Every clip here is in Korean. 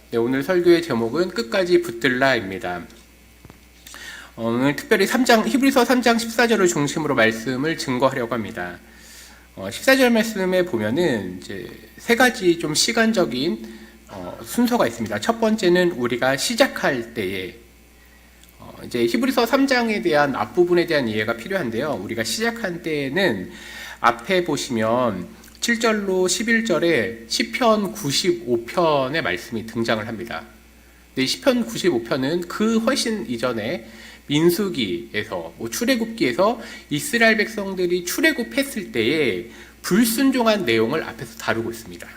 네, 오늘 설교의 제목은 끝까지 붙들라입니다. 오늘 특별히 히브리서 3장 14절을 중심으로 말씀을 증거하려고 합니다. 14절 말씀에 보면은 이제 세 가지 좀 시간적인 순서가 있습니다. 첫 번째는 우리가 시작할 때에 이제 히브리서 3장에 대한 앞부분에 대한 이해가 필요한데요. 우리가 시작한 때에는 앞에 보시면 7절로 11절에 시편 95편의 말씀이 등장을 합니다. 시편 95편은 그 훨씬 이전에 민수기에서 출애굽기에서 이스라엘 백성들이 출애굽했을 때에 불순종한 내용을 앞에서 다루고 있습니다.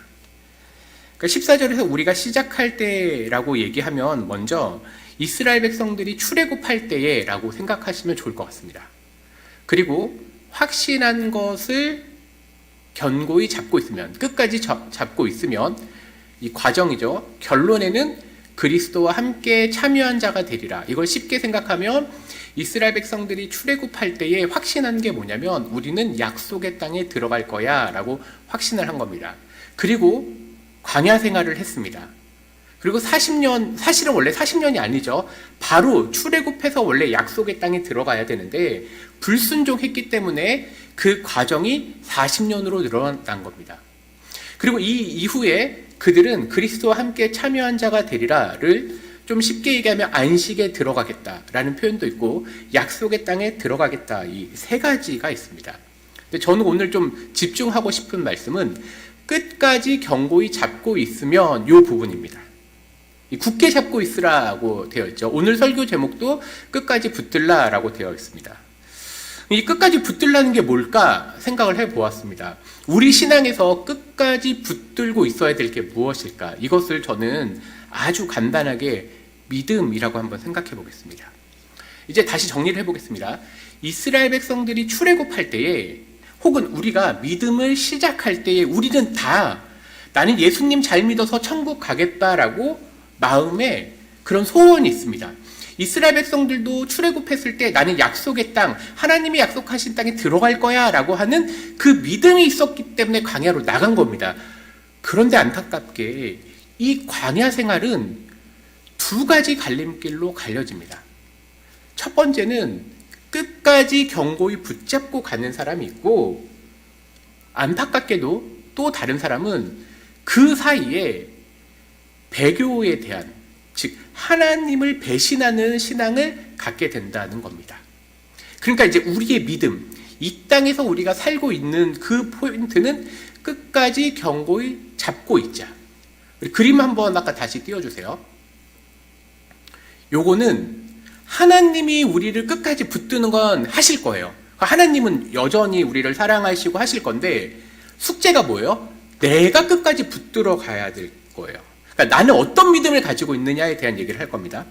그러니까 14절에서 우리가 시작할 때라고 얘기하면 먼저 이스라엘 백성들이 출애굽할 때에 라고 생각하시면 좋을 것 같습니다. 그리고 확신한 것을 견고히 잡고 있으면, 끝까지 잡고 있으면 이 과정이죠. 결론에는 그리스도와 함께 참여한 자가 되리라. 이걸 쉽게 생각하면 이스라엘 백성들이 출애굽할 때에 확신한 게 뭐냐면 우리는 약속의 땅에 들어갈 거야 라고 확신을 한 겁니다. 그리고 광야 생활을 했습니다. 그리고 40년, 사실은 원래 40년이 아니죠. 바로 출애굽해서 원래 약속의 땅에 들어가야 되는데 불순종했기 때문에 그 과정이 40년으로 늘어난 겁니다. 그리고 이 이후에 그들은 그리스도와 함께 참여한 자가 되리라를 좀 쉽게 얘기하면 안식에 들어가겠다라는 표현도 있고 약속의 땅에 들어가겠다, 이 세 가지가 있습니다. 근데 저는 오늘 좀 집중하고 싶은 말씀은 끝까지 견고히 잡고 있으면 이 부분입니다. 굳게 잡고 있으라고 되어 있죠. 오늘 설교 제목도 끝까지 붙들라라고 되어 있습니다. 이 끝까지 붙들라는 게 뭘까 생각을 해보았습니다. 우리 신앙에서 끝까지 붙들고 있어야 될 게 무엇일까? 이것을 저는 아주 간단하게 믿음이라고 한번 생각해 보겠습니다. 이제 다시 정리를 해보겠습니다. 이스라엘 백성들이 출애굽할 때에 혹은 우리가 믿음을 시작할 때에 우리는 다 나는 예수님 잘 믿어서 천국 가겠다라고 마음에 그런 소원이 있습니다. 이스라엘 백성들도 출애굽했을 때 나는 약속의 땅, 하나님이 약속하신 땅에 들어갈 거야 라고 하는 그 믿음이 있었기 때문에 광야로 나간 겁니다. 그런데 안타깝게 이 광야 생활은 두 가지 갈림길로 갈려집니다. 첫 번째는 끝까지 견고히 붙잡고 가는 사람이 있고, 안타깝게도 또 다른 사람은 그 사이에 배교에 대한, 즉 하나님을 배신하는 신앙을 갖게 된다는 겁니다. 그러니까 이제 우리의 믿음, 이 땅에서 우리가 살고 있는 그 포인트는 끝까지 견고히 잡고 있자. 그림 한번 아까 다시 띄워주세요. 요거는 하나님이 우리를 끝까지 붙드는 건 하실 거예요. 하나님은 여전히 우리를 사랑하시고 하실 건데 숙제가 뭐예요? 내가 끝까지 붙들어 가야 될 거예요. 그러니까 나는 어떤 믿음을 가지고 있느냐에 대한 얘기를 할 겁니다.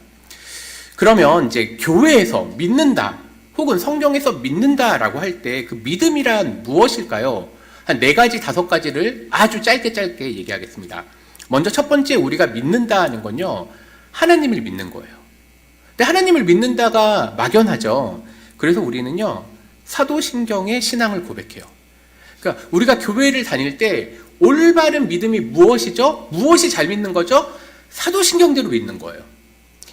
그러면 이제 교회에서 믿는다 혹은 성경에서 믿는다라고 할 때 그 믿음이란 무엇일까요? 한 4가지, 5가지를 아주 짧게 얘기하겠습니다. 먼저 첫 번째 우리가 믿는다는 건요, 하나님을 믿는 거예요. 근데 하나님을 믿는다가 막연하죠. 그래서 우리는요, 사도신경의 신앙을 고백해요. 그러니까 우리가 교회를 다닐 때 올바른 믿음이 무엇이죠? 무엇이 잘 믿는 거죠? 사도신경대로 믿는 거예요.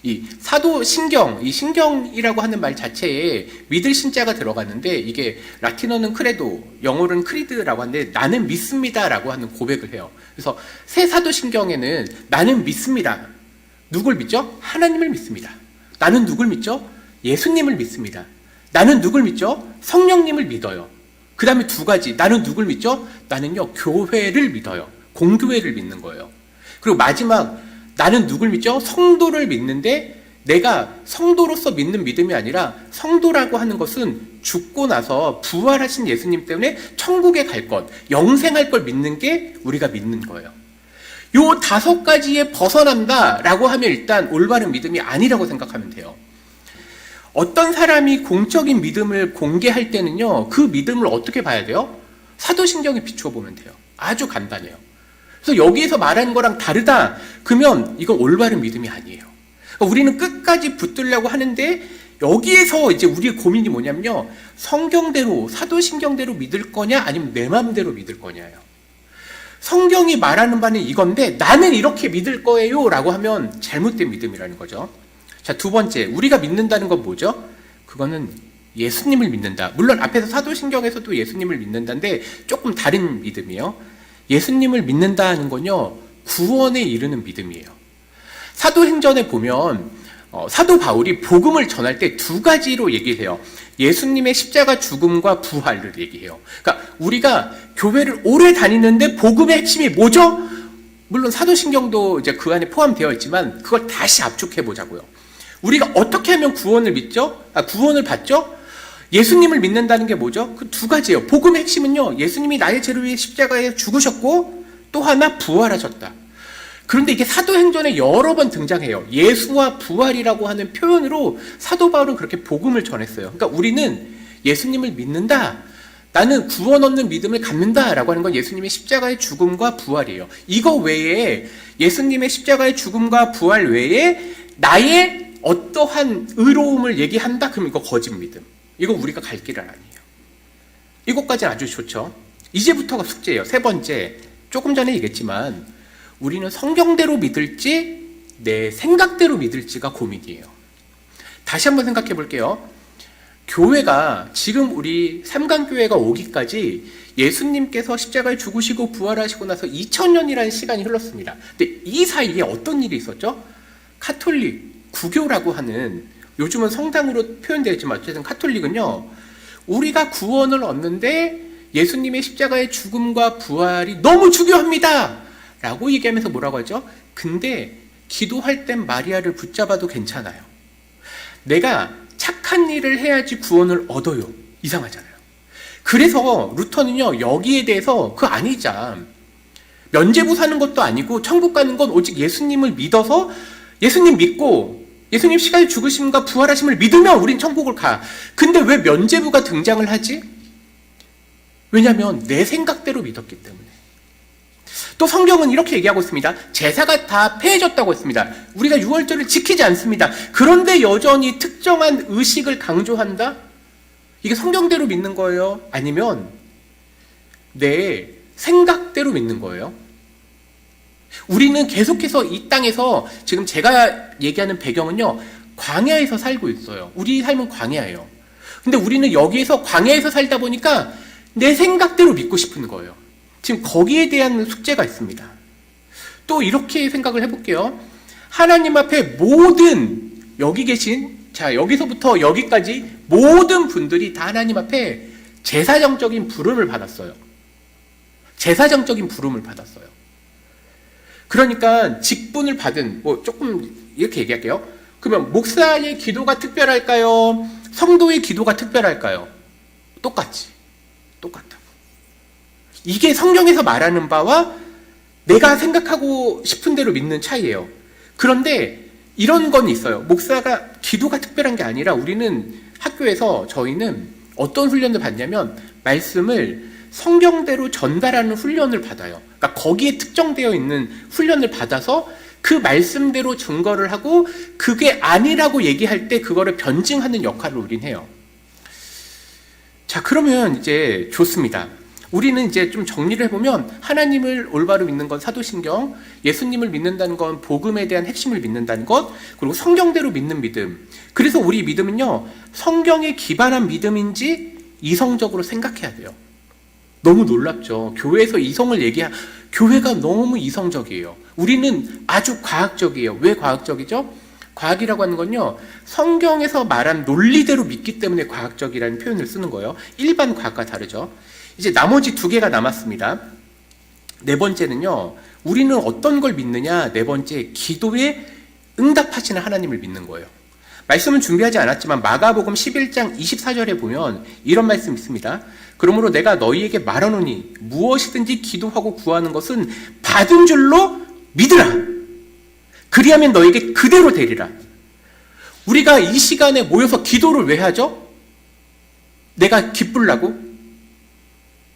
이 사도신경, 이 신경이라고 하는 말 자체에 믿을 신자가 들어갔는데 이게 라틴어는 크레도, 영어로는 크리드라고 하는데 나는 믿습니다라고 하는 고백을 해요. 그래서 새 사도신경에는 나는 믿습니다. 누굴 믿죠? 하나님을 믿습니다. 나는 누굴 믿죠? 예수님을 믿습니다. 나는 누굴 믿죠? 성령님을 믿어요. 그 다음에 2가지, 나는 누굴 믿죠? 나는요, 교회를 믿어요. 공교회를 믿는 거예요. 그리고 마지막, 나는 누굴 믿죠? 성도를 믿는데 내가 성도로서 믿는 믿음이 아니라 성도라고 하는 것은 죽고 나서 부활하신 예수님 때문에 천국에 갈 것, 영생할 걸 믿는 게 우리가 믿는 거예요. 요 5가지에 벗어난다라고 하면 일단 올바른 믿음이 아니라고 생각하면 돼요. 어떤 사람이 공적인 믿음을 공개할 때는요, 그 믿음을 어떻게 봐야 돼요? 사도신경에 비추어 보면 돼요. 아주 간단해요. 그래서 여기에서 말하는 거랑 다르다, 그러면 이건 올바른 믿음이 아니에요. 그러니까 우리는 끝까지 붙들려고 하는데 여기에서 이제 우리의 고민이 뭐냐면요, 성경대로, 사도신경대로 믿을 거냐 아니면 내 마음대로 믿을 거냐예요. 성경이 말하는 바는 이건데 나는 이렇게 믿을 거예요 라고 하면 잘못된 믿음이라는 거죠. 자, 두 번째, 우리가 믿는다는 건 뭐죠? 그거는 예수님을 믿는다. 물론 앞에서 사도신경에서도 예수님을 믿는다인데 조금 다른 믿음이에요. 예수님을 믿는다는 건요, 구원에 이르는 믿음이에요. 사도행전에 보면 사도 바울이 복음을 전할 때 두 가지로 얘기해요. 예수님의 십자가 죽음과 부활을 얘기해요. 그러니까 우리가 교회를 오래 다니는데 복음의 핵심이 뭐죠? 물론 사도신경도 이제 그 안에 포함되어 있지만 그걸 다시 압축해 보자고요. 우리가 어떻게 하면 구원을 믿죠? 구원을 받죠? 예수님을 믿는다는 게 뭐죠? 그 두 가지예요. 복음의 핵심은요, 예수님이 나의 죄를 위해 십자가에 죽으셨고 또 하나 부활하셨다. 그런데 이게 사도행전에 여러 번 등장해요. 예수와 부활이라고 하는 표현으로 사도 바울은 그렇게 복음을 전했어요. 그러니까 우리는 예수님을 믿는다, 나는 구원 얻는 믿음을 갖는다 라고 하는 건 예수님의 십자가의 죽음과 부활이에요. 이거 외에, 예수님의 십자가의 죽음과 부활 외에 나의 어떠한 의로움을 얘기한다? 그럼 이거 거짓 믿음. 이거 우리가 갈 길은 아니에요. 이것까지는 아주 좋죠. 이제부터가 숙제예요. 세 번째, 조금 전에 얘기했지만 우리는 성경대로 믿을지 내 생각대로 믿을지가 고민이에요. 다시 한번 생각해 볼게요. 교회가 지금 우리 삼강교회가 오기까지 예수님께서 십자가에 죽으시고 부활하시고 나서 2000년이라는 시간이 흘렀습니다. 근데 이 사이에 어떤 일이 있었죠? 카톨릭, 구교라고 하는, 요즘은 성당으로 표현되어 있지만 어쨌든 카톨릭은요, 우리가 구원을 얻는데 예수님의 십자가의 죽음과 부활이 너무 중요합니다 라고 얘기하면서 뭐라고 하죠? 근데 기도할 땐 마리아를 붙잡아도 괜찮아요. 내가 착한 일을 해야지 구원을 얻어요. 이상하잖아요. 그래서 루터는요, 여기에 대해서 그거 아니자, 면죄부 사는 것도 아니고 천국 가는 건 오직 예수님을 믿어서, 예수님 믿고 예수님 십자가에 죽으심과 부활하심을 믿으면 우린 천국을 가. 근데 왜 면죄부가 등장을 하지? 왜냐하면 내 생각대로 믿었기 때문에. 또 성경은 이렇게 얘기하고 있습니다. 제사가 다 폐해졌다고 했습니다. 우리가 유월절을 지키지 않습니다. 그런데 여전히 특정한 의식을 강조한다? 이게 성경대로 믿는 거예요? 아니면 내 생각대로 믿는 거예요? 우리는 계속해서 이 땅에서, 지금 제가 얘기하는 배경은요, 광야에서 살고 있어요. 우리 삶은 광야예요. 근데 우리는 여기에서 광야에서 살다 보니까 내 생각대로 믿고 싶은 거예요. 지금 거기에 대한 숙제가 있습니다. 또 이렇게 생각을 해볼게요. 하나님 앞에 모든, 여기 계신, 자, 여기서부터 여기까지 모든 분들이 다 하나님 앞에 제사정적인 부름을 받았어요. 제사정적인 부름을 받았어요. 그러니까 직분을 받은, 조금 이렇게 얘기할게요. 그러면 목사의 기도가 특별할까요? 성도의 기도가 특별할까요? 똑같지. 똑같다. 이게 성경에서 말하는 바와 내가 생각하고 싶은 대로 믿는 차이예요. 그런데 이런 건 있어요. 목사가 기도가 특별한 게 아니라 우리는 학교에서, 저희는 어떤 훈련을 받냐면 말씀을 성경대로 전달하는 훈련을 받아요. 그러니까 거기에 특정되어 있는 훈련을 받아서 그 말씀대로 증거를 하고 그게 아니라고 얘기할 때 그거를 변증하는 역할을 우린 해요. 자, 그러면 이제 좋습니다. 우리는 이제 좀 정리를 해보면 하나님을 올바로 믿는 건 사도신경, 예수님을 믿는다는 건 복음에 대한 핵심을 믿는다는 것, 그리고 성경대로 믿는 믿음. 그래서 우리 믿음은요, 성경에 기반한 믿음인지 이성적으로 생각해야 돼요. 너무 놀랍죠. 교회에서 이성을 교회가 너무 이성적이에요. 우리는 아주 과학적이에요. 왜 과학적이죠? 과학이라고 하는 건요, 성경에서 말한 논리대로 믿기 때문에 과학적이라는 표현을 쓰는 거예요. 일반 과학과 다르죠. 이제 나머지 두 개가 남았습니다. 네 번째는요, 우리는 어떤 걸 믿느냐? 네 번째, 기도에 응답하시는 하나님을 믿는 거예요. 말씀은 준비하지 않았지만 마가복음 11장 24절에 보면 이런 말씀이 있습니다. 그러므로 내가 너희에게 말하노니 무엇이든지 기도하고 구하는 것은 받은 줄로 믿으라. 그리하면 너에게 그대로 되리라. 우리가 이 시간에 모여서 기도를 왜 하죠? 내가 기쁘려고?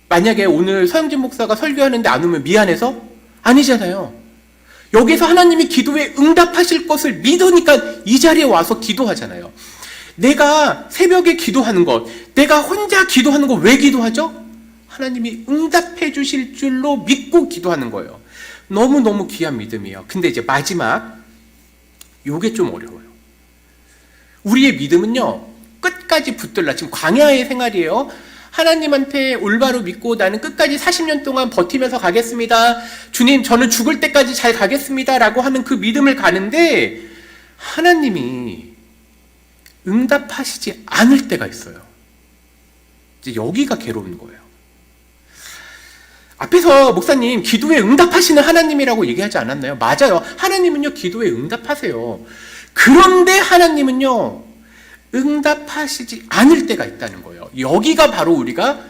만약에 오늘 서영진 목사가 설교하는데 안 오면 미안해서? 아니잖아요. 여기서 하나님이 기도에 응답하실 것을 믿으니까 이 자리에 와서 기도하잖아요. 내가 새벽에 기도하는 것, 내가 혼자 기도하는 것 왜 기도하죠? 하나님이 응답해 주실 줄로 믿고 기도하는 거예요. 너무너무 귀한 믿음이에요. 근데 이제 마지막, 요게 좀 어려워요. 우리의 믿음은요, 끝까지 붙들라. 지금 광야의 생활이에요. 하나님한테 올바로 믿고 나는 끝까지 40년 동안 버티면서 가겠습니다. 주님, 저는 죽을 때까지 잘 가겠습니다. 라고 하는 그 믿음을 가는데 하나님이 응답하시지 않을 때가 있어요. 이제 여기가 괴로운 거예요. 앞에서 목사님, 기도에 응답하시는 하나님이라고 얘기하지 않았나요? 맞아요. 하나님은요, 기도에 응답하세요. 그런데 하나님은요, 응답하시지 않을 때가 있다는 거예요. 여기가 바로 우리가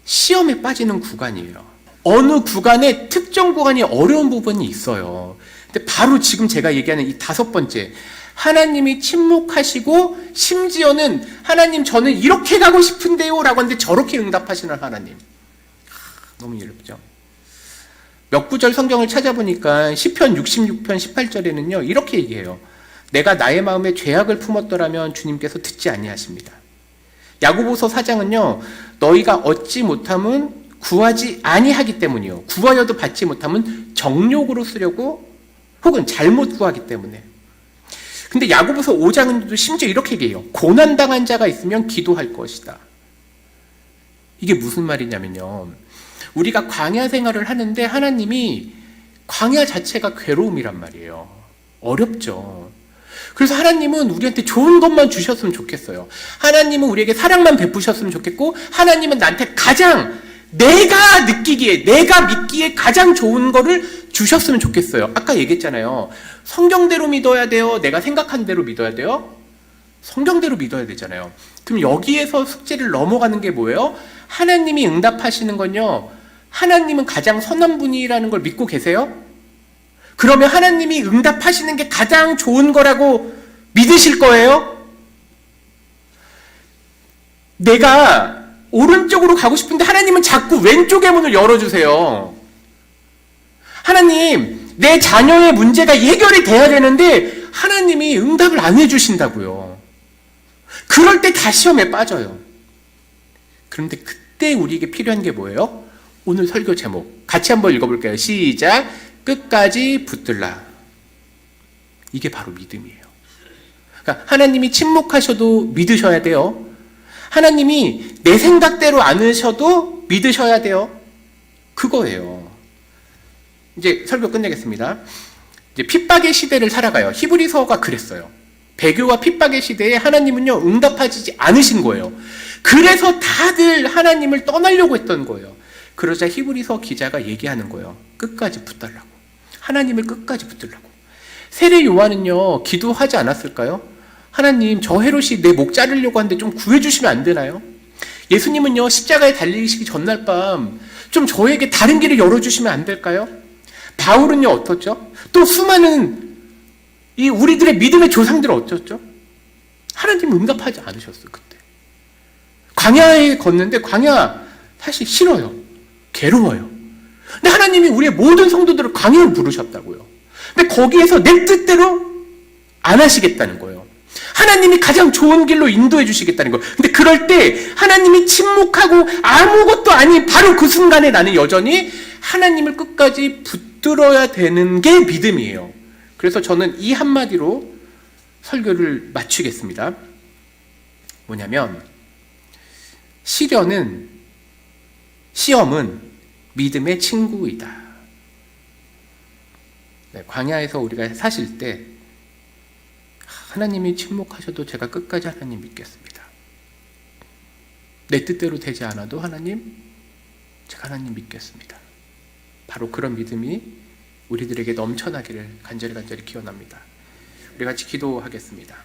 시험에 빠지는 구간이에요. 어느 구간에 특정 구간이 어려운 부분이 있어요. 근데 바로 지금 제가 얘기하는 이 5번째, 하나님이 침묵하시고 심지어는 하나님 저는 이렇게 가고 싶은데요 라고 하는데 저렇게 응답하시는 하나님. 너무 어렵죠. 몇 구절 성경을 찾아보니까 시편 66편 18절에는요 이렇게 얘기해요. 내가 나의 마음에 죄악을 품었더라면 주님께서 듣지 아니하십니다. 야고보서 4장은요 너희가 얻지 못함은 구하지 아니하기 때문이요 구하여도 받지 못함은 정욕으로 쓰려고 혹은 잘못 구하기 때문에. 근데 야고보서 5장은 심지어 이렇게 얘기해요. 고난당한 자가 있으면 기도할 것이다. 이게 무슨 말이냐면요, 우리가 광야 생활을 하는데 하나님이 광야 자체가 괴로움이란 말이에요. 어렵죠. 그래서 하나님은 우리한테 좋은 것만 주셨으면 좋겠어요. 하나님은 우리에게 사랑만 베푸셨으면 좋겠고, 하나님은 나한테 가장 내가 느끼기에, 내가 믿기에 가장 좋은 거를 주셨으면 좋겠어요. 아까 얘기했잖아요. 성경대로 믿어야 돼요? 내가 생각한 대로 믿어야 돼요? 성경대로 믿어야 되잖아요. 그럼 여기에서 숙제를 넘어가는 게 뭐예요? 하나님이 응답하시는 건요, 하나님은 가장 선한 분이라는 걸 믿고 계세요? 그러면 하나님이 응답하시는 게 가장 좋은 거라고 믿으실 거예요? 내가 오른쪽으로 가고 싶은데 하나님은 자꾸 왼쪽의 문을 열어주세요. 하나님, 내 자녀의 문제가 해결이 돼야 되는데 하나님이 응답을 안 해주신다고요. 그럴 때 다 시험에 빠져요. 그런데 그때 우리에게 필요한 게 뭐예요? 오늘 설교 제목 같이 한번 읽어볼게요. 시작. 끝까지 붙들라. 이게 바로 믿음이에요. 그러니까 하나님이 침묵하셔도 믿으셔야 돼요. 하나님이 내 생각대로 안 하셔도 믿으셔야 돼요. 그거예요. 이제 설교 끝내겠습니다. 이제 핍박의 시대를 살아가요. 히브리서가 그랬어요. 배교와 핍박의 시대에 하나님은요 응답하지 않으신 거예요. 그래서 다들 하나님을 떠나려고 했던 거예요. 그러자 히브리서 기자가 얘기하는 거예요. 끝까지 붙들라고. 하나님을 끝까지 붙들라고. 세례 요한은요 기도하지 않았을까요? 하나님, 저 헤롯이 내 목 자르려고 하는데 좀 구해주시면 안 되나요? 예수님은요 십자가에 달리시기 전날 밤 좀 저에게 다른 길을 열어주시면 안 될까요? 바울은요 어떻죠? 또 수많은 이 우리들의 믿음의 조상들은 어쩌죠? 하나님 응답하지 않으셨어요. 그때 광야에 걷는데 광야 사실 싫어요. 괴로워요. 근데 하나님이 우리의 모든 성도들을 광야로 부르셨다고요. 근데 거기에서 내 뜻대로 안 하시겠다는 거예요. 하나님이 가장 좋은 길로 인도해 주시겠다는 거예요. 근데 그럴 때 하나님이 침묵하고 아무것도 아닌 바로 그 순간에 나는 여전히 하나님을 끝까지 붙들어야 되는 게 믿음이에요. 그래서 저는 이 한마디로 설교를 마치겠습니다. 뭐냐면 시험은 믿음의 친구이다. 네, 광야에서 우리가 사실 때 하나님이 침묵하셔도 제가 끝까지 하나님 믿겠습니다. 내 뜻대로 되지 않아도 하나님, 제가 하나님 믿겠습니다. 바로 그런 믿음이 우리들에게 넘쳐나기를 간절히 기원합니다. 우리 같이 기도하겠습니다.